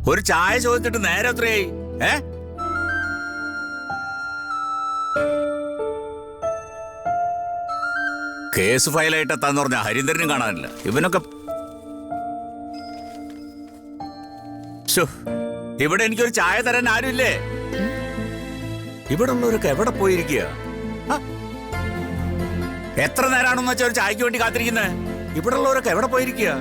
ഒരു ചായ ചോദിച്ചിട്ട് നേരെ എത്രയായി? കേസ് ഫയലായിട്ട് എത്താന്ന് പറഞ്ഞ ഹരീന്ദ്രനും കാണാനില്ല. ഇവനൊക്കെ ഇവിടെ എനിക്കൊരു ചായ തരാൻ ആരുമില്ലേ? ഇവിടെ ഉള്ളവരൊക്കെ എവിടെ പോയിരിക്കുക? എത്ര നേരാണെന്ന് വെച്ചാൽ ഒരു ചായക്ക് വേണ്ടി കാത്തിരിക്കുന്നത്? ഇവിടെ ഉള്ളവരൊക്കെ എവിടെ പോയിരിക്കുക?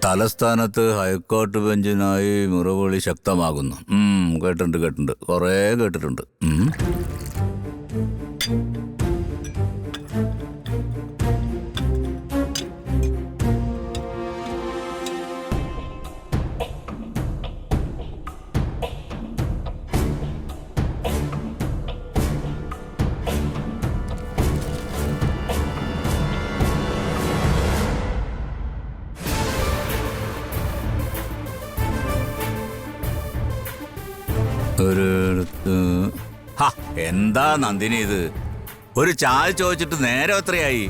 തലസ്ഥാനത്ത് ഹൈക്കോടതി ബെഞ്ചിനായി മുറവിളി ശക്തമാകുന്നു. കേട്ടിട്ടുണ്ട്, കുറേ കേട്ടിട്ടുണ്ട്. എന്താ നന്ദിനി ഇത്? ഒരു ചായ ചോദിച്ചിട്ട് നേരെ എത്രയായി?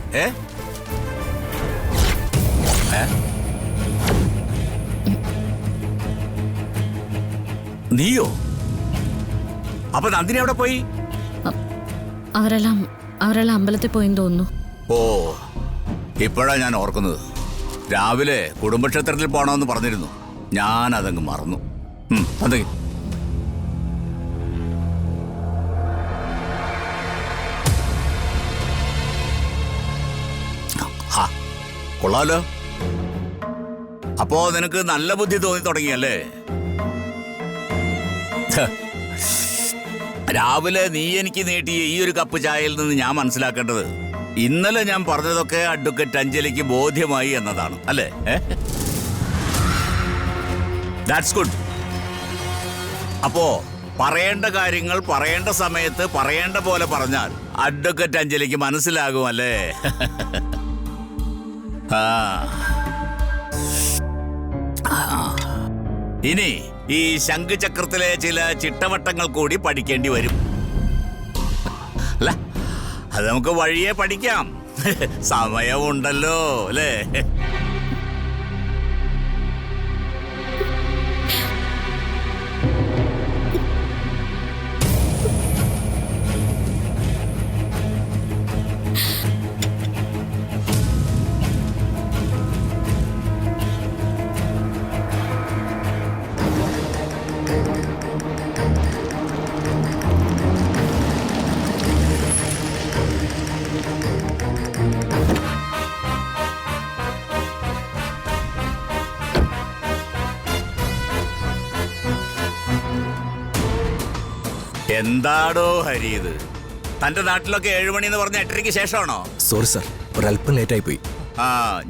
നീയോ? അപ്പൊ നന്ദിനി എവിടെ പോയി? അവരെല്ലാം അമ്പലത്തിൽ പോയെന്ന് തോന്നുന്നു. ഓ, ഇപ്പോഴാ ഞാൻ ഓർക്കുന്നത്. രാവിലെ കുടുംബക്ഷേത്രത്തിൽ പോണമെന്ന് പറഞ്ഞിരുന്നു. ഞാൻ അതങ്ങ് മറന്നു. അതെ, കൊള്ളാലോ. അപ്പോ നിനക്ക് നല്ല ബുദ്ധി തോന്നി തുടങ്ങിയല്ലേ? രാവിലെ നീ എനിക്ക് നീട്ടിയ ഈ ഒരു കപ്പ് ചായയിൽ നിന്ന് ഞാൻ മനസ്സിലാക്കേണ്ടത് ഇന്നലെ ഞാൻ പറഞ്ഞതൊക്കെ അഡ്വക്കേറ്റ് അഞ്ജലിക്ക് ബോധ്യമായി എന്നതാണ്, അല്ലേ? That's good. അപ്പോ പറയേണ്ട കാര്യങ്ങൾ പറയേണ്ട സമയത്ത് പറയേണ്ട പോലെ പറഞ്ഞാൽ അഡ്വക്കേറ്റ് അഞ്ജലിക്ക് മനസ്സിലാകുമല്ലേ? ഇനി ഈ ശംഖുചക്രത്തിലെ ചില ചിട്ടവട്ടങ്ങൾ കൂടി പഠിക്കേണ്ടി വരും. അല്ല, അത് നമുക്ക് വഴിയെ പഠിക്കാം. സമയമുണ്ടല്ലോ, അല്ലേ? എന്താടോ ഹരി ഇത്? തന്റെ നാട്ടിലൊക്കെ 7 മണി എന്ന് പറഞ്ഞ 8:30 ശേഷമാണോ? സോറി സാർ, ഒരല്പം ലേറ്റ് ആയി പോയി.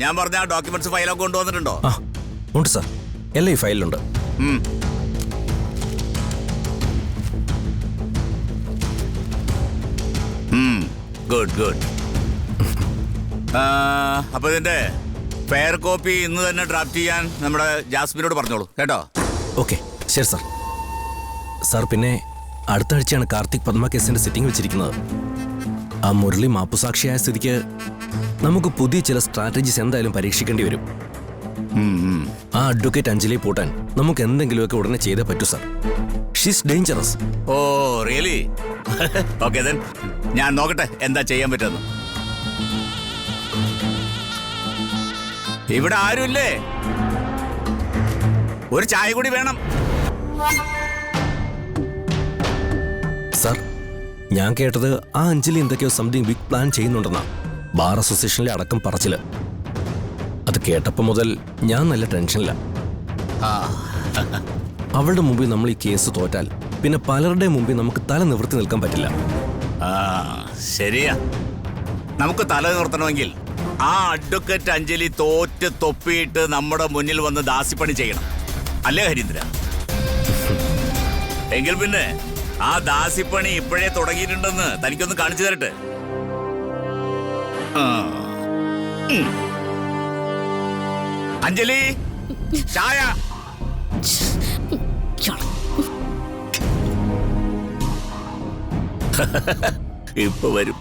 ഞാൻ പറഞ്ഞ ഡോക്യുമെന്റ്സ് ഫയലൊക്കെ കൊണ്ടുവന്നിട്ടുണ്ടോ? ഉണ്ട് സാർ, എല്ലാം ഈ ഫയലിലുണ്ട്. Good good. അപ്പൊ ഇതിന്റെ ഫെയർ കോപ്പി ഇന്ന് തന്നെ ഡ്രാഫ്റ്റ് ചെയ്യാൻ നമ്മുടെ ജാസ്മിനോട് പറഞ്ഞോളൂ, കേട്ടോ? ഓക്കെ, ശരി സാർ. സാർ, പിന്നെ അടുത്ത ആഴ്ചയാണ് കാർത്തിക് പദ്മ കേസിന്റെ സിറ്റിംഗ് വെച്ചിരിക്കുന്നത്. ആ മുരളി മാപ്പുസാക്ഷിയായ സ്ഥിതിക്ക് നമുക്ക് പുതിയ ചില സ്ട്രാറ്റജീസ് എന്തായാലും പരീക്ഷിക്കേണ്ടി വരും. ആ അഡ്വക്കേറ്റ് അഞ്ജലിയെ പൂട്ടാൻ നമുക്ക് എന്തെങ്കിലുമൊക്കെ ഉടനെ ചെയ്തേ പറ്റൂ sir. She's dangerous. Oh really? Okay, then ഞാൻ നോക്കട്ടെ എന്താ ചെയ്യാൻ പറ്റുമെന്ന്. ഇവിടെ ആരുമില്ലേ? ഒരു ചായ കൂടി വേണം. സാർ, ഞാൻ കേട്ടത് ആ അഞ്ജലി എന്തൊക്കെയോ സംതിങ് ബിഗ് പ്ലാൻ ചെയ്യുന്നുണ്ടെന്നാ ബാർ അസോസിയേഷനിലെ അടക്കം പറച്ചില്. അത് കേട്ടപ്പോൾ മുതൽ ഞാൻ നല്ല ടെൻഷനില്ല. അവളുടെ മുമ്പിൽ നമ്മൾ ഈ കേസ് തോറ്റാൽ പിന്നെ പലരുടെ മുമ്പിൽ നമുക്ക് തല നിവർത്തി നിൽക്കാൻ പറ്റില്ല. ശരിയാ, നമുക്ക് തല നിവർത്തണമെങ്കിൽ ആ അഡ്വക്കേറ്റ് അഞ്ജലി തോറ്റ് തൊപ്പിയിട്ട് നമ്മുടെ മുന്നിൽ വന്ന് ദാസിപ്പണി ചെയ്യണം, അല്ലേ ഹരീന്ദ്ര? എങ്കിൽ പിന്നെ ആ ദാസിപ്പണി ഇപ്പോഴേ തുടങ്ങിയിട്ടുണ്ടെന്ന് തനിക്കൊന്ന് കാണിച്ചു തരട്ടെ. അഞ്ജലി, ചായ. ഇപ്പൊ വരും.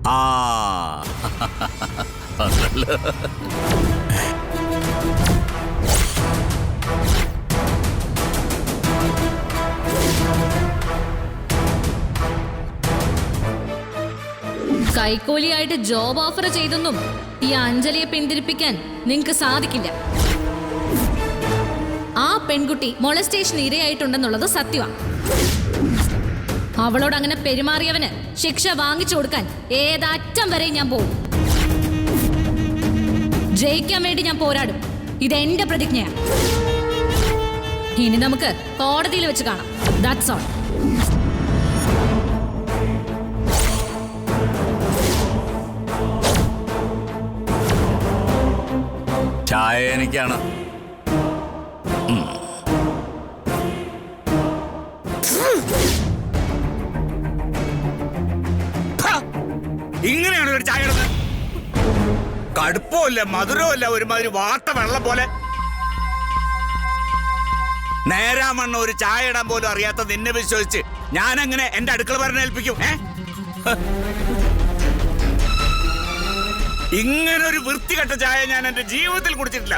ആ കൈക്കൂലിയായിട്ട് ജോബ് ഓഫർ ചെയ്തെന്നും ഈ അഞ്ജലിയെ പിന്തിരിപ്പിക്കാൻ നിങ്ങക്ക് സാധിക്കില്ല. ആ പെൺകുട്ടി മൊളസ്റ്റേഷൻ ഇരയായിട്ടുണ്ടെന്നുള്ളത് സത്യമാണ്. അവളോട് അങ്ങനെ പെരുമാറിയവന് ശിക്ഷ വാങ്ങിച്ചു കൊടുക്കാൻ ഏതറ്റം വരെ ഞാൻ പോകും. ജയിക്കാൻ വേണ്ടി ഞാൻ പോരാടും. ഇതെന്റെ പ്രതിജ്ഞയാണ്. ഇനി നമുക്ക് കോടതിയിൽ വെച്ച് കാണാം. That's all. ചായ എനിക്കാണ്. ഇങ്ങനെയാണ് ഒരു ചായ ഇടുന്നത്. കടുപ്പമില്ല, മധുരമില്ല, ഒരുമാതിരി വാർത്ത വെള്ളം പോലെ. നേരാമണ്ണ ഒരു ചായ ഇടാൻ പോലും അറിയാത്ത നിന്നെ വിശ്വസിച്ച് ഞാൻ അങ്ങനെ എന്റെ അടുക്കള പറഞ്ഞേൽപ്പിക്കും? ഇങ്ങനൊരു വൃത്തികെട്ട ചായ ഞാൻ എന്റെ ജീവിതത്തിൽ കുടിച്ചിട്ടില്ല.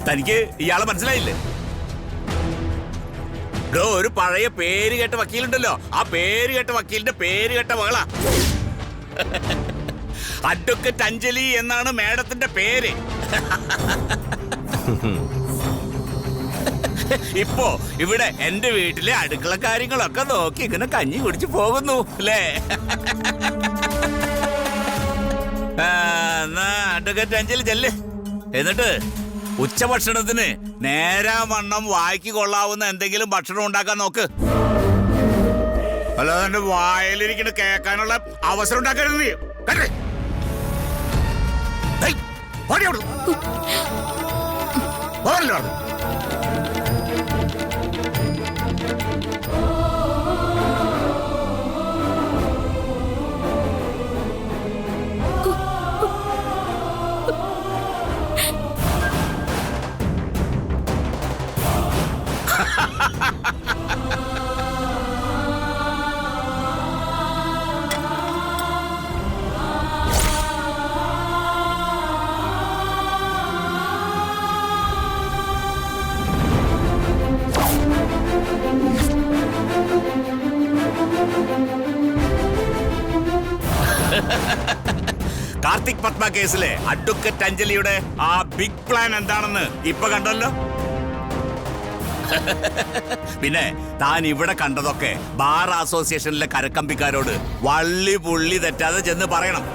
തനിക്ക് ഇയാളെ മനസ്സിലായില്ലേ? ഒരു പഴയ പേര് കേട്ട വക്കീലുണ്ടല്ലോ, ആ പേര് കേട്ട വക്കീലിന്റെ പേര് കേട്ട മകളാ. അഡ്വക്കേറ്റ് അഞ്ജലി എന്നാണ് മേഡത്തിന്റെ പേര്. ഇപ്പോ ഇവിടെ എന്റെ വീട്ടിലെ അടുക്കള കാര്യങ്ങളൊക്കെ നോക്കി ഇങ്ങനെ കഞ്ഞി കുടിച്ചു പോകുന്നു അല്ലേ? എന്നാ അഡ്വക്കേറ്റ് അഞ്ജലി ചെല്ല്. എന്നിട്ട് ഉച്ചഭക്ഷണത്തിന് നേരാവണ്ണം വായിക്ക് കൊള്ളാവുന്ന എന്തെങ്കിലും ഭക്ഷണം ഉണ്ടാക്കാൻ നോക്ക്. അല്ലാതെ എന്റെ വായിലിരിക്കുന്ന കേൾക്കാനുള്ള അവസരം ഉണ്ടാക്കരുത് നീ. കേട്ടേ? ഓടി അവിടുന്ന്. പോരല്ലോ അവിടുന്ന്. കാർത്തിക് പത്മ കേസിലെ അഡ്വക്കേറ്റ് അഞ്ജലിയുടെ ആ ബിഗ് പ്ലാൻ എന്താണെന്ന് ഇപ്പൊ കണ്ടല്ലോ. പിന്നെ താൻ ഇവിടെ കണ്ടതൊക്കെ ബാർ അസോസിയേഷനിലെ കരക്കമ്പിക്കാരോട് വള്ളി പുള്ളി തെറ്റാതെ ചെന്ന് പറയണം.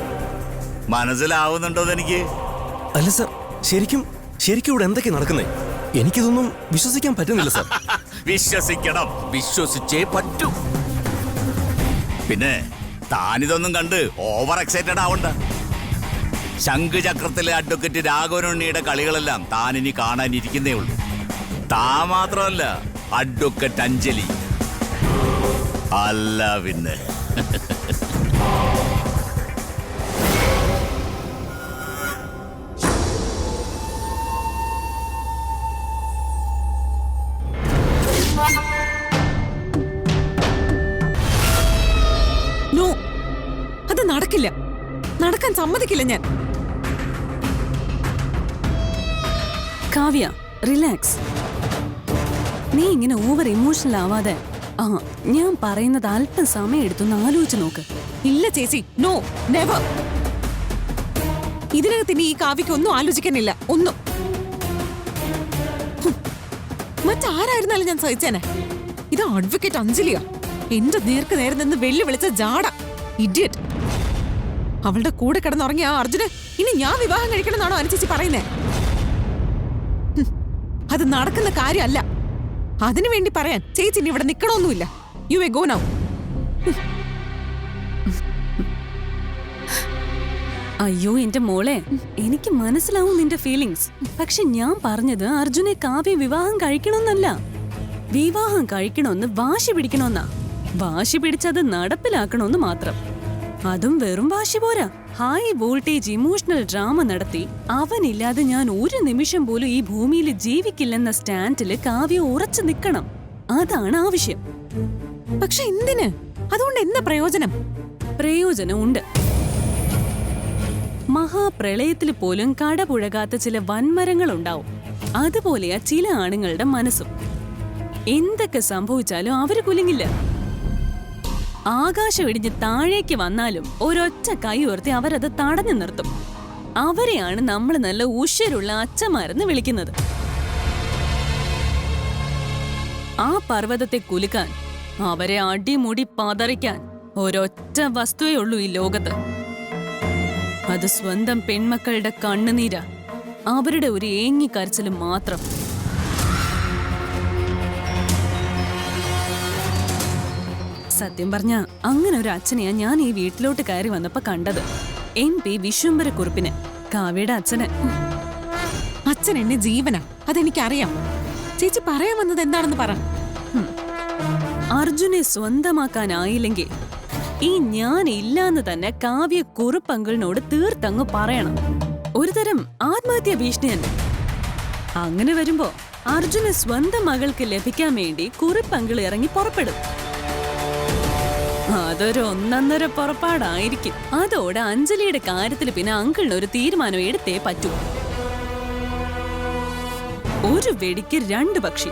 മനസ്സിലാവുന്നുണ്ടോ എനിക്ക്? അല്ല സർ, ശരിക്കും ഇവിടെ എന്തൊക്കെ നടക്കുന്നേ? എനിക്കിതൊന്നും വിശ്വസിക്കാൻ പറ്റുന്നില്ല സർ. വിശ്വസിക്കണം, വിശ്വസിച്ചേ പറ്റൂ. പിന്നെ താനിതൊന്നും കണ്ട് ഓവർ എക്സൈറ്റഡ് ആവണ്ട. ശംഖുചക്രത്തിലെ അഡ്വക്കേറ്റ് രാഘവനുണ്ണിയുടെ കളികളെല്ലാം താൻ ഇനി കാണാനിരിക്കുന്നേ ഉള്ളൂ. താൻ മാത്രമല്ല, അഡ്വക്കേറ്റ് അഞ്ജലി അല്ല പിന്നെ. അത് നടക്കില്ല, നടക്കാൻ സമ്മതിക്കില്ല ഞാൻ. കാവ്യ, റിലാക്സ്. നീ ഇങ്ങനെ ഓവർ ഇമോഷണൽ ആവാതെ ഞാൻ പറയുന്നത് അല്പം സമയം എടുത്തൊന്ന് ആലോചിച്ച് നോക്ക്. ഇല്ല ചേച്ചി, നോ, നെവർ. ഇതിനകത്ത് ഇനി ഈ കാവ്യക്ക് ഒന്നും ആലോചിക്കാനില്ല, ഒന്നും. മറ്റാരായിരുന്നാലും ഞാൻ സഹിച്ചേനെ. ഇത് അഡ്വക്കേറ്റ് അഞ്ജലിയാ, എന്റെ നേർക്ക് നേരെ നിന്ന് വെല്ലുവിളിച്ച ജാട, ഇഡിയറ്റ്. അവളുടെ കൂടെ കിടന്നുറങ്ങിയ ആ അർജുന് ഇനി ഞാൻ വിവാഹം കഴിക്കണമെന്നാണോ അനുചേച്ചി പറയുന്നേ? അത് നടക്കുന്ന കാര്യമല്ല. അതിനു വേണ്ടി പറയാൻ ചേച്ചി ഇനി ഇവിടെ നിൽക്കണമൊന്നുമില്ല. You way go now. അയ്യോ എന്റെ മോളെ, എനിക്ക് മനസ്സിലാവും നിന്റെ ഫീലിങ്സ്. പക്ഷെ ഞാൻ പറഞ്ഞത് അർജുനെ കാവ്യ വിവാഹം കഴിക്കണമെന്നല്ല. വിവാഹം കഴിക്കണമെന്ന് വാശി പിടിക്കണമെന്നാ. വാശി പിടിച്ചത് നടപ്പിലാക്കണമെന്ന് മാത്രം. അതും വെറും വാശി പോരാ, ഹൈ വോൾട്ടേജ് ഇമോഷണൽ ഡ്രാമ നടത്തി അവനില്ലാതെ ഞാൻ ഒരു നിമിഷം പോലും ഈ ഭൂമിയിൽ ജീവിക്കില്ലെന്ന സ്റ്റാൻഡില് കാവ്യ ഉറച്ചു നിൽക്കണം. അതാണ് ആവശ്യം. പക്ഷെ എന്തിന്? അതുകൊണ്ട് എന്താ പ്രയോജനം? പ്രയോജനമുണ്ട്. മഹാപ്രളയത്തിൽ പോലും കടപുഴകാത്ത ചില വൻമരങ്ങൾ ഉണ്ടാവും. അതുപോലെയാ ചില ആണുങ്ങളുടെ മനസ്സും. എന്തൊക്കെ സംഭവിച്ചാലും അവര് കുലുങ്ങില്ല. ആകാശം ഇടിഞ്ഞ് താഴേക്ക് വന്നാലും ഒരൊറ്റ കൈ ഉയർത്തി അവരത് തടഞ്ഞു നിർത്തും. അവരെയാണ് നമ്മൾ നല്ല ഉശിരുള്ള അച്ഛന്മാരെന്ന് വിളിക്കുന്നത്. ആ പർവ്വതത്തെ കുലുക്കാൻ, അവരെ അടിമുടി പതറിക്കാൻ ഒരൊറ്റ വസ്തുവേ ഉള്ളൂ ഈ ലോകത്ത്. അത് സ്വന്തം പെൺമക്കളുടെ കണ്ണുനീരാ, അവരുടെ ഒരു ഏങ്ങിക്കരച്ചിലും മാത്രം. സത്യം പറഞ്ഞ അങ്ങനെ ഒരു അച്ഛനെയാ ഞാൻ ഈ വീട്ടിലോട്ട് കയറി വന്നപ്പോ കണ്ടത്. MP വിശ്വംഭരക്കുറുപ്പിന്, കാവ്യയുടെ അച്ഛന്. അച്ഛൻ എന്നെ ജീവനാ, അതെനിക്കറിയാം. ചേച്ചി പറയാൻ വന്നത് എന്താണെന്ന് പറ. അർജുനെ സ്വന്തമാക്കാനായില്ലെങ്കിൽ ഈ ഞാൻ ഇല്ലാന്ന് തന്നെ കാവ്യ കുറുപ്പങ്കിളിനോട് തീർത്തങ്ങ് പറയണം. ഒരുതരം ആത്മഹത്യാ ഭീഷണി തന്നെ. അങ്ങനെ വരുമ്പോ അർജുന് സ്വന്തം മകൾക്ക് ലഭിക്കാൻ വേണ്ടി കുറുപ്പങ്കിൾ ഇറങ്ങി പുറപ്പെടും. അതൊരു ഒന്നൊന്നര പുറപ്പാടായിരിക്കും. അതോടെ അഞ്ജലിയുടെ കാര്യത്തിൽ പിന്നെ അങ്കിളിന് ഒരു തീരുമാനം എടുത്തേ പറ്റൂ. ഒരു വെടിക്ക് രണ്ട് പക്ഷി.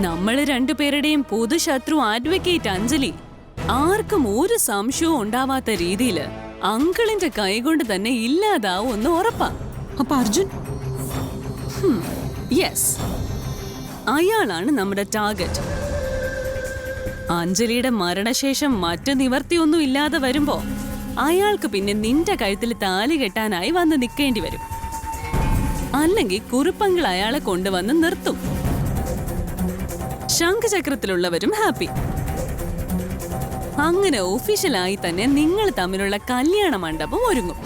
നമ്മൾ രണ്ടുപേരുടെയും പൊതുശത്രു അഡ്വക്കേറ്റ് അഞ്ജലി ആർക്കും ഒരു സംശയവും ഉണ്ടാവാത്ത രീതിയിൽ അങ്കിളിന്റെ കൈകൊണ്ട് തന്നെ ഇല്ലാതാവുമെന്ന് ഉറപ്പാ. അപ്പൊ അർജുൻ? യെസ്, അയാളാണ് നമ്മുടെ ടാർഗറ്റ്. അഞ്ജലിയുടെ മരണശേഷം മറ്റു നിവർത്തിയൊന്നും ഇല്ലാതെ വരുമ്പോ അയാൾക്ക് പിന്നെ നിന്റെ കഴുത്തിൽ താലി കെട്ടാനായി വന്ന് നിൽക്കേണ്ടി വരും. അല്ലെങ്കിൽ കുറുപ്പങ്ങൾ അയാളെ കൊണ്ടുവന്ന് നിർത്തും. ശംഖചക്രത്തിലുള്ളവരും ഹാപ്പി. അങ്ങനെ ഒഫീഷ്യലായി തന്നെ നിങ്ങൾ തമ്മിലുള്ള കല്യാണ മണ്ഡപം ഒരുങ്ങും.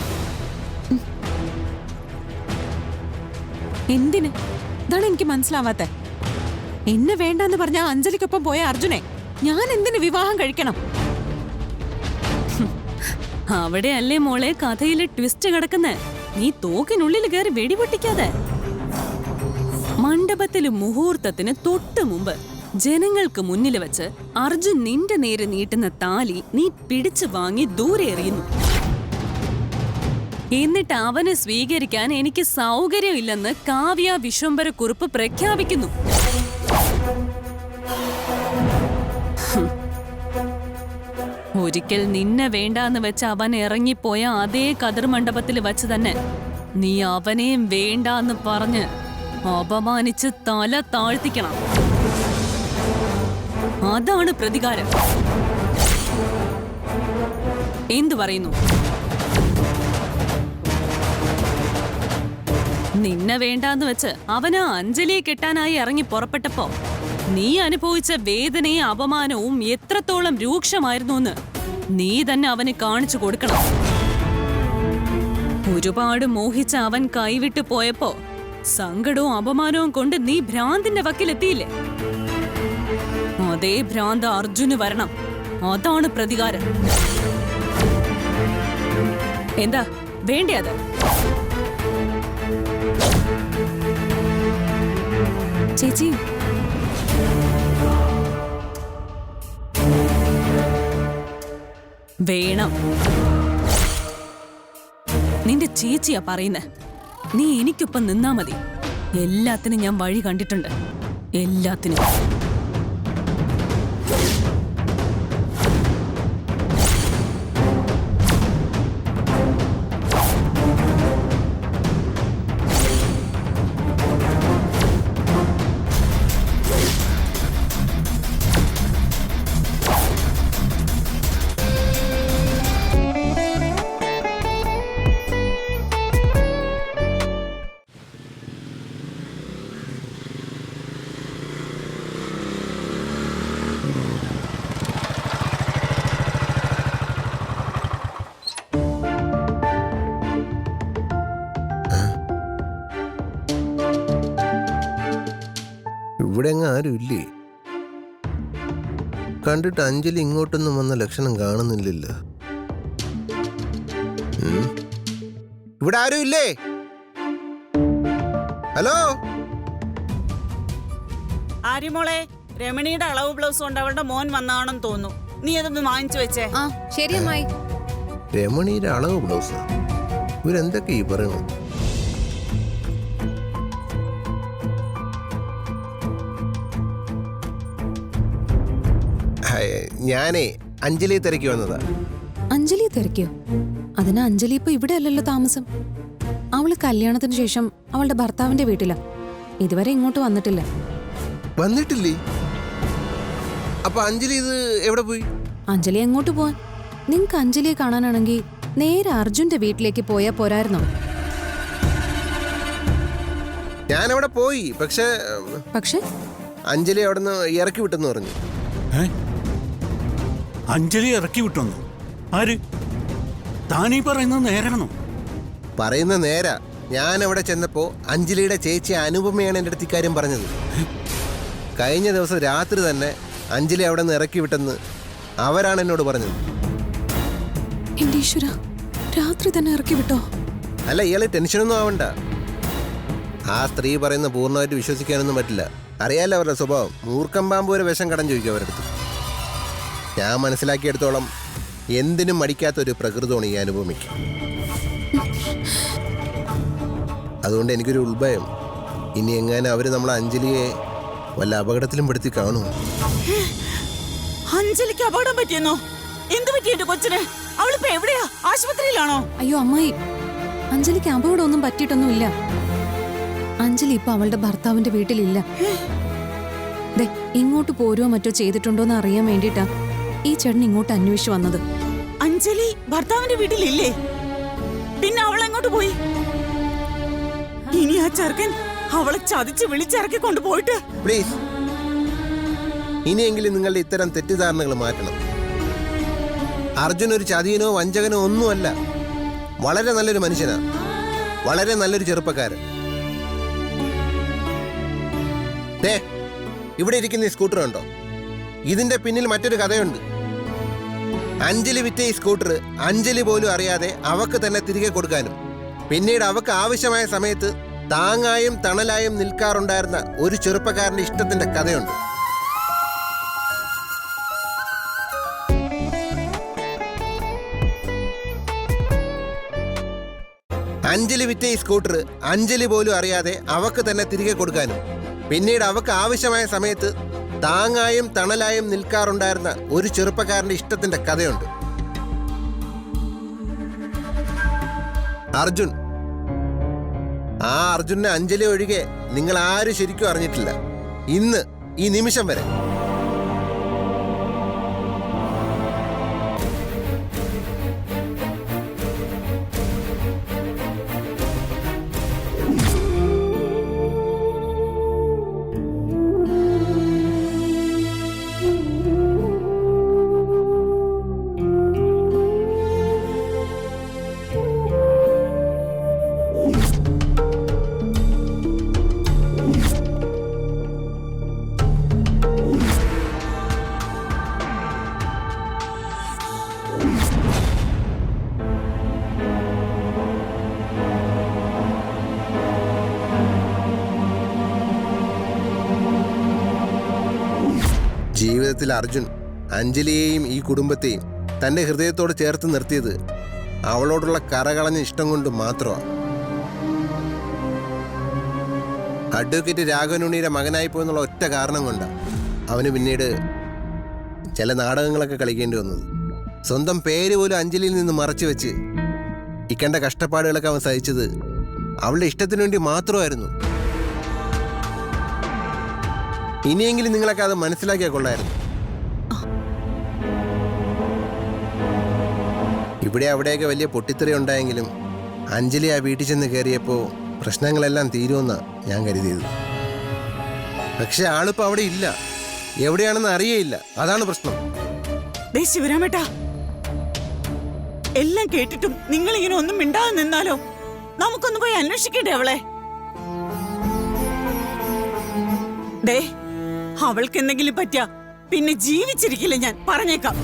എന്തിന്? ഇതാണ് എനിക്ക് മനസ്സിലാവാത്ത. എന്നെ വേണ്ടെന്ന് പറഞ്ഞ അഞ്ജലിക്കൊപ്പം പോയ അർജുനെ ഞാൻ എന്തിന് വിവാഹം കഴിക്കണം? അവിടെയല്ലേ മോളെ കഥയിലെ ട്വിസ്റ്റ് കിടക്കുന്നേ. നീ തോക്കിനുള്ളിൽ കയറി വെടിപൊട്ടിക്കാതെ. മണ്ഡപത്തില് മുഹൂർത്തത്തിന് തൊട്ടു മുമ്പ് ജനങ്ങൾക്ക് മുന്നിൽ വെച്ച് അർജുൻ നിന്റെ നേരെ നീട്ടുന്ന താലി നീ പിടിച്ചു വാങ്ങി ദൂരെ എറിയുന്നു. എന്നിട്ട് അവനെ സ്വീകരിക്കാൻ എനിക്ക് സൗകര്യമില്ലെന്ന് കാവ്യ വിശ്വംഭരക്കുറുപ്പ് പ്രഖ്യാപിക്കുന്നു. ഒരിക്കൽ നിന്നെ വേണ്ടാന്ന് വെച്ച് അവൻ ഇറങ്ങിപ്പോയ അതേ കതിർ മണ്ഡപത്തിൽ വച്ച് തന്നെ നീ അവനെയും വേണ്ടാന്ന് പറഞ്ഞ് അപമാനിച്ച് തല താഴ്ത്തിക്കണം. അതാണ് പ്രതികാരം. എന്തു പറയുന്നു? നിന്നെ വേണ്ടാന്ന് വെച്ച് അവന് അഞ്ജലിയെ കെട്ടാനായി ഇറങ്ങി പുറപ്പെട്ടപ്പോ നീ അനുഭവിച്ച വേദനയും അപമാനവും എത്രത്തോളം രൂക്ഷമായിരുന്നു എന്ന് നീ തന്നെ അവന് കാണിച്ചു കൊടുക്കണം. ഒരുപാട് മോഹിച്ച അവൻ കൈവിട്ടു പോയപ്പോ സങ്കടവും അപമാനവും കൊണ്ട് നീ ഭ്രാന്തിന്റെ വക്കിലെത്തിയില്ലേ? അതേ ഭ്രാന്ത് അർജുന് വരണം. അതാണ് പ്രതികാരം. എന്താ വേണ്ടേ അത്? ചേച്ചി, വേണം. നിന്റെ ചേച്ചിയാ പറയുന്നേ. നീ എനിക്കൊപ്പം നിന്നാ മതി. എല്ലാത്തിനും ഞാൻ വഴി കണ്ടിട്ടുണ്ട്. എല്ലാത്തിനും. ഇവിടെ അങ്ങ് ആരും ഇല്ലേ? കണ്ടിട്ട് അഞ്ജലി ഇങ്ങോട്ടൊന്നും വന്ന ലക്ഷണം കാണുന്നില്ലല്ലോ. ഇവിടെ ആരും ഇല്ലേ? ഹലോ ആര്യമോളെ, രമണിയുടെ അളവ് ബ്ലൗസ് കൊണ്ട് അവളുടെ മോൻ വന്നാണെന്ന് തോന്നുന്നു. നീ അതൊന്ന് വാങ്ങിച്ചു വെച്ചേ. ആ ശരി അമ്മായി. രമണിയുടെ അളവ് ബ്ലൗസ് ഇവരെന്തൊക്കെ ഈ പറയണു? ഞാനേ അഞ്ജലി തിരക്കി വന്നതാ. അഞ്ജലി തിരക്കിയോ? അതിന് അഞ്ജലി ഇപ്പൊ ഇവിടെ അല്ലല്ലോ താമസം. അവള് കല്യാണത്തിന് ശേഷം അവളുടെ ഭർത്താവിന്റെ വീട്ടിലാ. ഇതുവരെ ഇങ്ങോട്ട് വന്നിട്ടില്ല. വന്നിട്ടില്ലേ? അപ്പൊ അഞ്ജലി ഇത് എവിടെ പോയി? അഞ്ജലി എങ്ങോട്ട് പോവാൻ? നിങ്ങക്ക് അഞ്ജലിയെ കാണാനാണെങ്കിൽ നേരെ അർജുന്റെ വീട്ടിലേക്ക് പോയാ പോരായിരുന്നോ? ഞാൻ അവിടെ പോയി. പക്ഷേ അഞ്ജലി അവിടെ നിന്ന് ഇറക്കി വിട്ടെന്ന് പറഞ്ഞു. അഞ്ജലി ഇറക്കി വിട്ടോന്നു? ആര്? താനീ പറയുന്നത് നേരാണോ? പറയുന്ന നേരാ. ഞാൻ അവിടെ ചെന്നപ്പോ അഞ്ജലിയുടെ ചേച്ചി അനുപമയാണ് എൻ്റെ അടുത്ത് ഇക്കാര്യം പറഞ്ഞത്. കഴിഞ്ഞ ദിവസം രാത്രി തന്നെ അഞ്ജലി അവിടെ നിന്ന് ഇറക്കി വിട്ടെന്ന് അവരാണ് എന്നോട് പറഞ്ഞത്. എന്റെ ഈശ്വര, രാത്രി തന്നെ ഇറക്കി വിട്ടോ? അല്ല, ഇയാള് ടെൻഷനൊന്നും ആവണ്ട. ആ സ്ത്രീ പറയുന്ന പൂർണ്ണമായിട്ട് വിശ്വസിക്കാനൊന്നും പറ്റില്ല. അറിയാലോ അവരുടെ സ്വഭാവം. മൂർഖം പാമ്പ് വരെ വിഷം കടം ചോദിക്കും അവരുടെ അടുത്ത്. ഞാൻ മനസ്സിലാക്കിയെടുത്തോളം എന്തിനും മടിക്കാത്തൊരു പ്രകൃതമാണ് ഈ അനുപമയ്ക്ക്. അതുകൊണ്ട് എനിക്കൊരു ഉൾഭയം, ഇനി എങ്ങാനും അവര് നമ്മളെ അഞ്ജലിയെ വല്ല അപകടത്തിലും പെടുത്തി കാണും. അഞ്ജലിക്ക് അപകടം പറ്റിയെന്നോ? എന്ത് പറ്റി എന്റെ കൊച്ചിന്? അവളിപ്പോ എവിടെയാ? ആശുപത്രിയിലാണോ? അയ്യോ അമ്മായി, അഞ്ജലിക്ക് അപകടമൊന്നും പറ്റിയിട്ടൊന്നുമില്ല. അഞ്ജലി ഇപ്പൊ അവളുടെ ഭർത്താവിന്റെ വീട്ടിലില്ല. ദേ, ഇങ്ങോട്ട് പോരുവോ മറ്റോ ചെയ്തിട്ടുണ്ടോന്ന് അറിയാൻ വേണ്ടിട്ടാ ഈ ചേട്ടൻ ഇങ്ങോട്ട് അന്വേഷിച്ചു വന്നത്. അഞ്ജലി ഭർത്താവിന്റെ വീട്ടിലില്ലേ? പിന്നെ അവൾ എങ്ങോട്ട് പോയി? ഇനി ആ ചെറുക്കൻ അവളെ ചതിച്ച് വിളിച്ചിറക്കി കൊണ്ടുപോയിട്ട്. പ്ലീസ്, ഇനിയെങ്കിലും നിങ്ങളുടെ ഇത്തരം തെറ്റിദ്ധാരണകൾ മാറ്റണം. അർജുൻ ഒരു ചതിയനോ വഞ്ചകനോ ഒന്നുമല്ല. വളരെ നല്ലൊരു മനുഷ്യനാ, വളരെ നല്ലൊരു ചെറുപ്പക്കാരൻ. ഇവിടെ ഇരിക്കുന്ന ഈ സ്കൂട്ടർ ഉണ്ടോ? ഇതിന്റെ പിന്നിൽ മറ്റൊരു കഥയുണ്ട്. അഞ്ജലി വിറ്റ ഈ സ്കൂട്ടർ അഞ്ജലി പോലും അറിയാതെ അവക്ക് തന്നെ തിരികെ കൊടുക്കാനും പിന്നീട് അവക്ക് ആവശ്യമായ സമയത്ത് താങ്ങായും തണലായും നിൽക്കാറുണ്ടായിരുന്ന ഒരു ചെറുപ്പക്കാരന്റെ ഇഷ്ടത്തിന്റെ കഥയുണ്ട്. അഞ്ജലി വിറ്റ ഈ സ്കൂട്ടർ അഞ്ജലി പോലും അറിയാതെ അവക്ക് തന്നെ തിരികെ കൊടുക്കാനും പിന്നീട് അവക്ക് ആവശ്യമായ സമയത്ത് താങ്ങായും തണലായും നിൽക്കാറുണ്ടായിരുന്ന ഒരു ചെറുപ്പക്കാരന്റെ ഇഷ്ടത്തിന്റെ കഥയുണ്ട്. അർജുൻ. ആ അർജുനെ അഞ്ജലി ഒഴികെ നിങ്ങൾ ആരും ശരിക്കും അറിഞ്ഞിട്ടില്ല, ഇന്ന് ഈ നിമിഷം വരെ. ജീവിതത്തിൽ അർജുൻ അഞ്ജലിയെയും ഈ കുടുംബത്തെയും തൻ്റെ ഹൃദയത്തോട് ചേർത്ത് നിർത്തിയത് അവളോടുള്ള കറകളഞ്ഞ ഇഷ്ടം കൊണ്ട് മാത്രമാണ്. അഡ്വക്കേറ്റ് രാഘവനുണ്ണിയുടെ മകനായിപ്പോയെന്നുള്ള ഒറ്റ കാരണം കൊണ്ടാണ് അവന് പിന്നീട് ചില നാടകങ്ങളൊക്കെ കളിക്കേണ്ടി വന്നത്. സ്വന്തം പേര് പോലും അഞ്ജലിയിൽ നിന്ന് മറച്ചു വെച്ച് ഇക്കണ്ട കഷ്ടപ്പാടുകളൊക്കെ അവൻ സഹിച്ചത് അവളുടെ ഇഷ്ടത്തിനു വേണ്ടി മാത്രമായിരുന്നു. ഇനിയെങ്കിലും നിങ്ങളൊക്കെ അത് മനസ്സിലാക്കിയാൽ കൊള്ളായിരുന്നു. ഇവിടെ അവിടെയൊക്കെ വലിയ പൊട്ടിത്തെറി ഉണ്ടായെങ്കിലും അഞ്ജലി ആ വീട്ടിൽ ചെന്ന് കയറിയപ്പോൾ പ്രശ്നങ്ങളെല്ലാം തീരുമെന്നാണ് ഞാൻ കരുതിയത്. പക്ഷെ ആളിപ്പോൾ അവിടെ ഇല്ല, എവിടെയാണെന്ന് അറിയേയില്ല. അതാണ് പ്രശ്നം. ശിവരാമേട്ടാ, എല്ലാം കേട്ടിട്ടും നിങ്ങൾ ഇങ്ങനെ ഒന്നും മിണ്ടാതെ നിന്നാലോ? നമുക്കൊന്ന് പോയി അന്വേഷിക്കണ്ടേ അവളെ? ദേ, അവൾക്ക് എന്തെങ്കിലും പറ്റിയ പിന്നെ ജീവിച്ചിരിക്കില്ല ഞാൻ, പറഞ്ഞേക്കാം.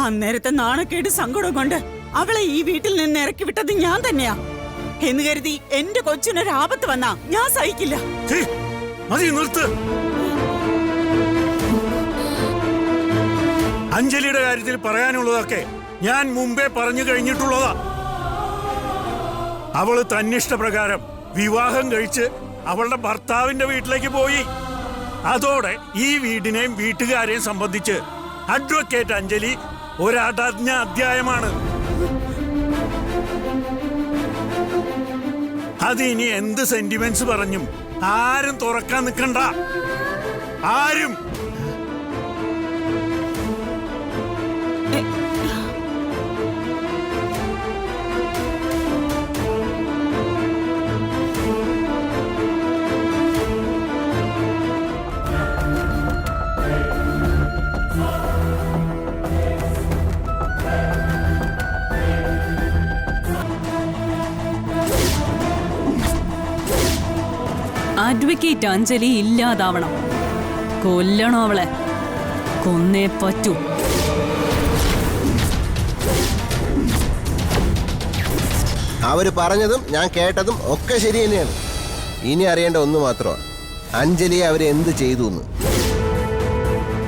അന്നേരത്തെ നാണക്കേട് സങ്കടം കൊണ്ട് അവളെ ഈ വീട്ടിൽ നിന്ന് ഇറക്കി വിട്ടത് ഞാൻ തന്നെയാ എന്ന് കരുതി എന്റെ കൊച്ചിനൊരു ആപത്ത് വന്നാ ഞാൻ സഹിക്കില്ല. ഛീ, മതി, നിർത്ത്. അഞ്ജലിയുടെ കാര്യത്തിൽ പറയാനുള്ളതൊക്കെ ഞാൻ മുമ്പേ പറഞ്ഞു കഴിഞ്ഞിട്ടുള്ളതാ. അവള് തന്നിഷ്ടപ്രകാരം വിവാഹം കഴിച്ച് അവളുടെ ഭർത്താവിന്റെ വീട്ടിലേക്ക് പോയി. അതോടെ ഈ വീടിനെയും വീട്ടുകാരെയും സംബന്ധിച്ച് അഡ്വക്കേറ്റ് അഞ്ജലി ഒരടഞ്ഞ അധ്യായമാണ്. അതിനി എന്ത് സെന്റിമെന്റ്സ് പറഞ്ഞും ആരും തുറക്കാൻ നിൽക്കണ്ട. ആരും. അഡ്വക്കേറ്റ് അഞ്ജലി ഇല്ലാതാവണം. കൊല്ലണം അവളെ, കൊന്നേ പറ്റൂ. അവര് പറഞ്ഞതും ഞാൻ കേട്ടതും ഒക്കെ ശരി തന്നെയാണ്. ഇനി അറിയേണ്ട ഒന്ന് മാത്രമാണ്, അഞ്ജലിയെ അവരെന്ത് ചെയ്തു എന്ന്.